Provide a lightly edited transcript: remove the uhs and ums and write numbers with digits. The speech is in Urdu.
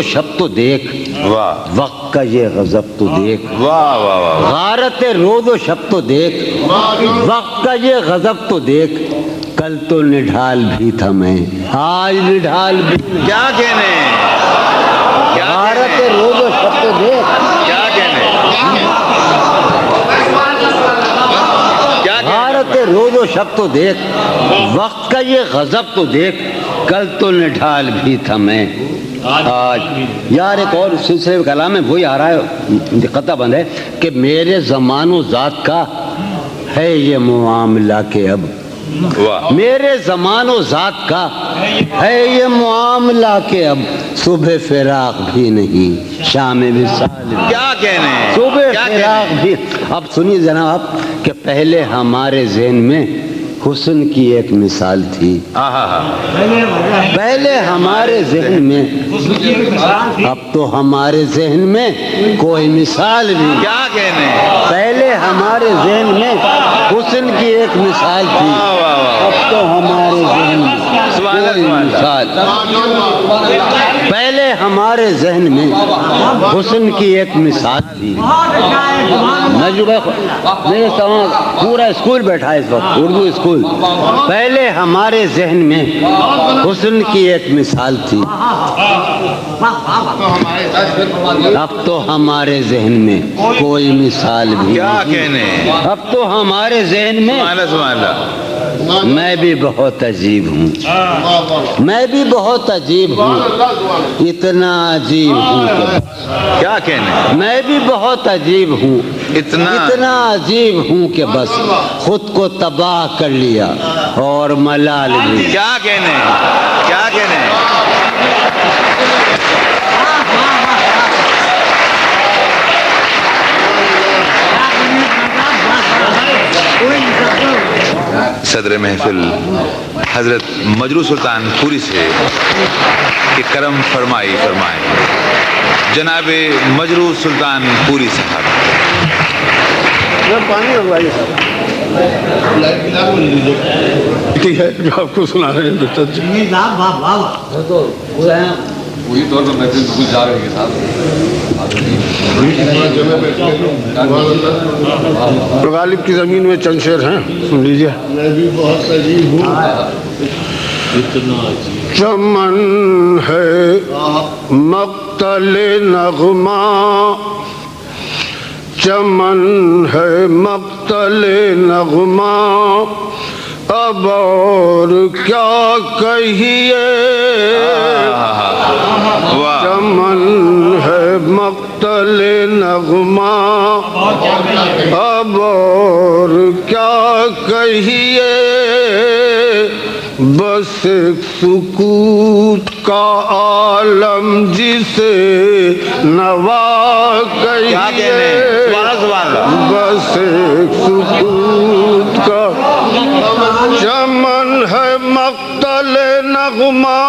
شب تو دیکھ، واہ وقت کا یہ غضب تو دیکھ، واہ واہ واہ، غارت روز و شب تو دیکھ، وقت کا یہ غضب تو دیکھ، کل تو نڈھال بھی تھا میں، آج نڈھال بھی نہیں۔ کیا کہنے، کیا غارت کہنے، روز و شب تو دیکھ، کیا کہنے، کیا کہنے، غارت روز و شب تو دیکھ، وقت کا یہ غضب تو دیکھ، کل تو نڈھال بھی تھا میں، آج۔ یار ایک اور سلسلے کلام میں وہی آ رہا ہے، قطع بند ہے کہ میرے زمان و ذات کا ہے یہ معاملہ کہ اب، واہ، میرے زمان و ذات کا ہے یہ معاملہ کہ اب صبح فراق بھی نہیں، شام وصال بھی، کیا کہنے، صبح کیا فراق کہنے، بھی۔ اب سنیے جناب کہ پہلے ہمارے ذہن میں حسن کی ایک مثال تھی، آہا، پہلے ہمارے ذہن میں، اب تو ہمارے ذہن میں کوئی مثال نہیں۔ کیا کہنے، پہلے ہمارے ذہن میں حسن کی ایک مثال تھی، واہ واہ واہ، اب تو ہمارے ذہن میں سبحان اللہ، کوئی سبحان مثال، پہلے ہمارے ذہن میں حسن کی ایک مثال تھی۔ میرے سامنے پورا اسکول بیٹھا ہے اس وقت، اردو اسکول۔ پہلے ہمارے ذہن میں حسن کی ایک مثال تھی، اب تو ہمارے ذہن میں کوئی مثال بھی کیا نہیں۔ کہنے، اب تو ہمارے ذہن میں سبحان اللہ، سبحان اللہ، میں بھی بہت عجیب ہوں، میں بھی بہت عجیب ہوں، اتنا عجیب ہوں کہ کیا کہنے، میں بھی بہت عجیب ہوں، اتنا عجیب ہوں کہ بس خود کو تباہ کر لیا اور ملال بھی۔ کیا کہنے، کیا کہنے، صدر محفل حضرت مجروح سلطان پوری سے کہ کرم فرمائیں جناب مجروح سلطان پوری صاحب۔ پانی منگوائیے ہے جو آپ کو سنا رہے ہیں ڈاکٹر جی۔ وہی طور پر میں کچھ جا رہے ہیں غالب کی زمین میں چند شعر ہیں، سن لیجیے۔ میں بھی بہت عجیب ہوں، چمن ہے مقتل نغمہ، چمن ہے مقتل نغمہ، اب اور کیا کہیے، چمن ہے مقتل نغمہ، اب اور کیا کہیے، بس ایک سکوت کا عالم جسے نوا کہیے، بس ایک سکوت کا، چمن ہے مقتل نغمہ،